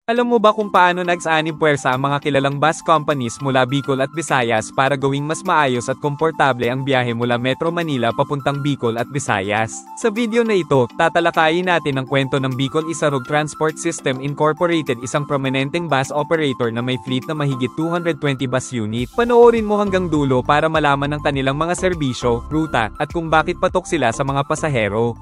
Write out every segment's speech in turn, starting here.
Alam mo ba kung paano nagsaanib puwersa ang mga kilalang bus companies mula Bicol at Visayas para gawing mas maayos at komportable ang biyahe mula Metro Manila papuntang Bicol at Visayas? Sa video na ito, tatalakayin natin ang kwento ng Bicol Isarog Transport System Incorporated, isang prominenteng bus operator na may fleet na mahigit 220 bus unit. Panoorin mo hanggang dulo para malaman ang kanilang mga serbisyo, ruta, at kung bakit patok sila sa mga pasahero.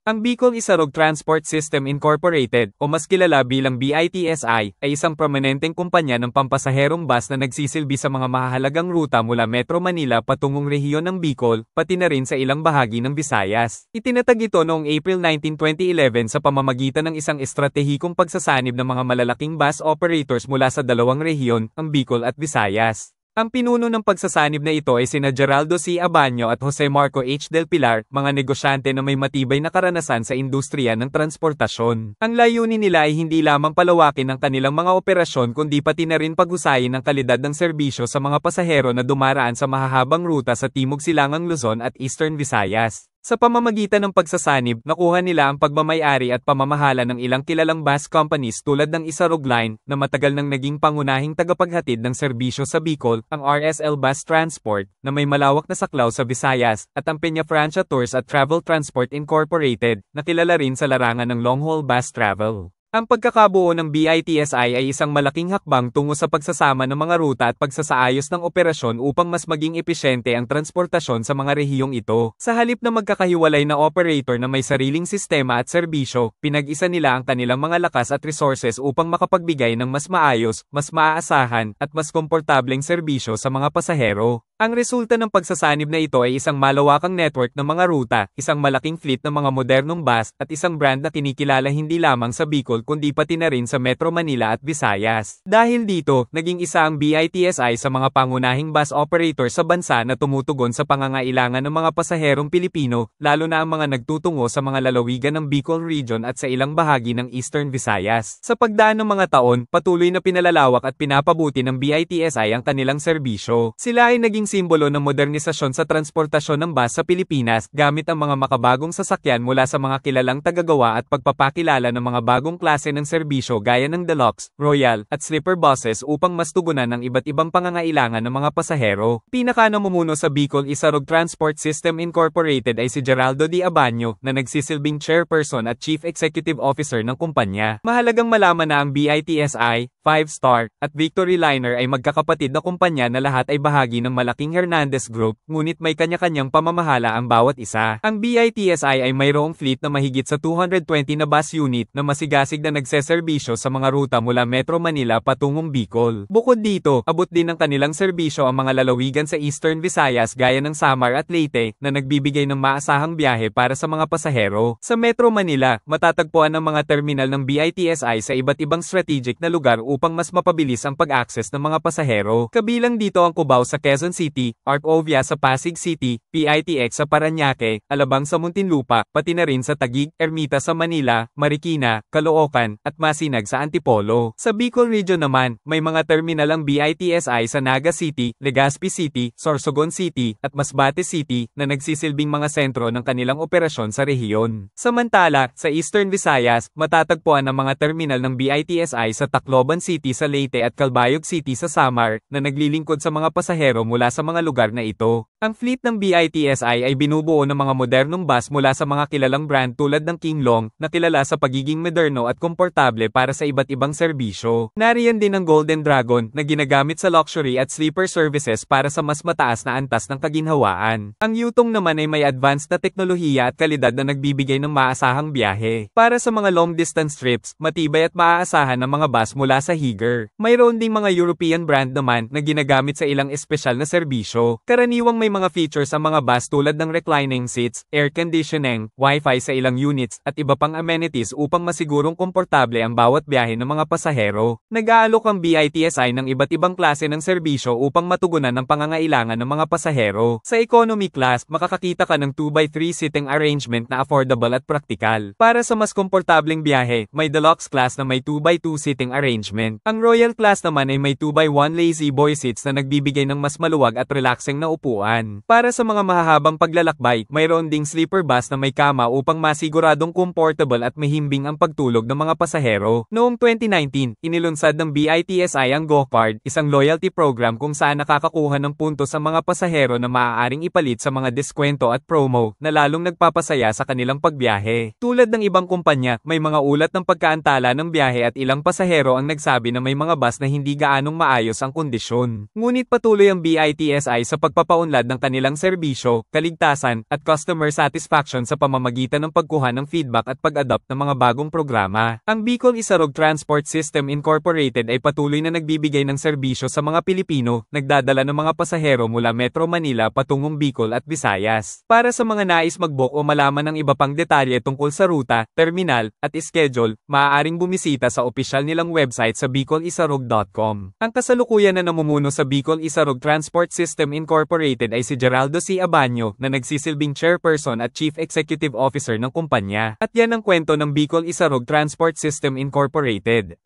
Ang Bicol Isarog Transport System Incorporated, o mas kilala bilang BITSI, ay isang prominenteng kumpanya ng pampasaherong bus na nagsisilbi sa mga mahahalagang ruta mula Metro Manila patungong rehiyon ng Bicol, pati na rin sa ilang bahagi ng Visayas. Itinatag ito noong April 19, 2011 sa pamamagitan ng isang estratehikong pagsasanib ng mga malalaking bus operators mula sa dalawang rehiyon, ang Bicol at Visayas. Ang pinuno ng pagsasanib na ito ay sina Geraldo C. Abanyo at Jose Marco H. Del Pilar, mga negosyante na may matibay na karanasan sa industriya ng transportasyon. Ang layunin nila ay hindi lamang palawakin ang kanilang mga operasyon kundi pati na rin paghusayin ang kalidad ng serbisyo sa mga pasahero na dumaraan sa mahahabang ruta sa Timog Silangang Luzon at Eastern Visayas. Sa pamamagitan ng pagsasanib, nakuha nila ang pagmamay-ari at pamamahala ng ilang kilalang bus companies tulad ng Isarog Line, na matagal nang naging pangunahing tagapaghatid ng serbisyo sa Bicol, ang RSL Bus Transport, na may malawak na saklaw sa Visayas, at ang Peña Francia Tours at Travel Transport Incorporated, na kilala rin sa larangan ng long-haul bus travel. Ang pagkakabuo ng BITSI ay isang malaking hakbang tungo sa pagsasama ng mga ruta at pagsasaayos ng operasyon upang mas maging episyente ang transportasyon sa mga rehiyong ito. Sa halip na magkakahiwalay na operator na may sariling sistema at serbisyo, pinag-isa nila ang kanilang mga lakas at resources upang makapagbigay ng mas maayos, mas maaasahan, at mas komportableng serbisyo sa mga pasahero. Ang resulta ng pagsasanib na ito ay isang malawakang network ng mga ruta, isang malaking fleet ng mga modernong bus, at isang brand na kinikilala hindi lamang sa Bicol kundi pati na rin sa Metro Manila at Visayas. Dahil dito, naging isa ang BITSI sa mga pangunahing bus operator sa bansa na tumutugon sa pangangailangan ng mga pasaherong Pilipino, lalo na ang mga nagtutungo sa mga lalawigan ng Bicol Region at sa ilang bahagi ng Eastern Visayas. Sa pagdaan ng mga taon, patuloy na pinalalawak at pinapabuti ng BITSI ang kanilang serbisyo. Sila ay naging simbolo ng modernisasyon sa transportasyon ng bus sa Pilipinas gamit ang mga makabagong sasakyan mula sa mga kilalang tagagawa at pagpapakilala ng mga bagong klase ng serbisyo gaya ng deluxe, royal, at sleeper buses upang mas tugunan ang iba't ibang pangangailangan ng mga pasahero. Pinaka-namumuno sa Bicol Isarog Transport System Incorporated ay si Geraldo D. Abanyo, na nagsisilbing chairperson at chief executive officer ng kumpanya. Mahalagang malaman na ang BITSI, 5-Star, at Victory Liner ay magkakapatid na kumpanya na lahat ay bahagi ng malaking Hernandez Group, ngunit may kanya-kanyang pamamahala ang bawat isa. Ang BITSI ay mayroong fleet na mahigit sa 220 na bus unit na masigasig na nagseserbisyo sa mga ruta mula Metro Manila patungong Bicol. Bukod dito, abot din ng kanilang serbisyo ang mga lalawigan sa Eastern Visayas gaya ng Samar at Leyte, na nagbibigay ng maasahang biyahe para sa mga pasahero. Sa Metro Manila, matatagpuan ang mga terminal ng BITSI sa iba't ibang strategic na lugar upang mas mapabilis ang pag-access ng mga pasahero. Kabilang dito ang Cubao sa Quezon City, ArcOvia sa Pasig City, PITX sa Parañaque, Alabang sa Muntinlupa, pati na rin sa Taguig, Ermita sa Manila, Marikina, Caloocan, at Masinag sa Antipolo. Sa Bicol Region naman, may mga terminal ang BITSI sa Naga City, Legazpi City, Sorsogon City, at Masbate City, na nagsisilbing mga sentro ng kanilang operasyon sa rehiyon. Samantala, sa Eastern Visayas, matatagpuan ang mga terminal ng BITSI sa Tacloban City sa Leyte at Calbayog City sa Samar, na naglilingkod sa mga pasahero mula sa mga lugar na ito. Ang fleet ng BITSI ay binubuo ng mga modernong bus mula sa mga kilalang brand tulad ng King Long, na kilala sa pagiging moderno at komportable para sa iba't ibang serbisyo. Nariyan din ang Golden Dragon, na ginagamit sa luxury at sleeper services para sa mas mataas na antas ng kaginhawaan. Ang Yutong naman ay may advanced na teknolohiya at kalidad na nagbibigay ng maasahang biyahe. Para sa mga long distance trips, matibay at maaasahan ng mga bus mula sa Higer. Mayroon ding mga European brand naman na ginagamit sa ilang espesyal na serbisyo. Karaniwang may mga features ang mga bus tulad ng reclining seats, air conditioning, wifi sa ilang units, at iba pang amenities upang masigurong komportable ang bawat biyahe ng mga pasahero. Nag-aalok ang BITSI ng iba't ibang klase ng serbisyo upang matugunan ang pangangailangan ng mga pasahero. Sa economy class, makakakita ka ng 2x3 seating arrangement na affordable at praktikal. Para sa mas komportableng biyahe, may deluxe class na may 2x2 seating arrangement. arrangement. Ang Royal Class naman ay may 2x1 lazy boy seats na nagbibigay ng mas maluwag at relaxing na upuan. Para sa mga mahahabang paglalakbay, mayroon ding sleeper bus na may kama upang masiguradong comfortable at mahimbing ang pagtulog ng mga pasahero. Noong 2019, inilunsad ng BITSI ang GoCard, isang loyalty program kung saan nakakakuha ng puntos ang mga pasahero na maaaring ipalit sa mga diskwento at promo na lalong nagpapasaya sa kanilang pagbiyahe. Tulad ng ibang kumpanya, may mga ulat ng pagkaantala ng biyahe at ilang pasahero ang nagsabi na may mga bus na hindi gaanong maayos ang kondisyon. Ngunit patuloy ang BITSI sa pagpapaunlad ng kanilang serbisyo, kaligtasan, at customer satisfaction sa pamamagitan ng pagkuha ng feedback at pag-adopt ng mga bagong programa. Ang Bicol Isarog Transport System Incorporated ay patuloy na nagbibigay ng serbisyo sa mga Pilipino, nagdadala ng mga pasahero mula Metro Manila patungong Bicol at Visayas. Para sa mga nais mag-book o malaman ng iba pang detalye tungkol sa ruta, terminal, at schedule, maaaring bumisita sa opisyal nilang website sa bicolisarog.com. Ang kasalukuyan na namumuno sa Bicol Isarog Transport System Incorporated ay si Geraldo C. Abanyo na nagsisilbing chairperson at chief executive officer ng kumpanya. At yan ang kwento ng Bicol Isarog Transport System Incorporated.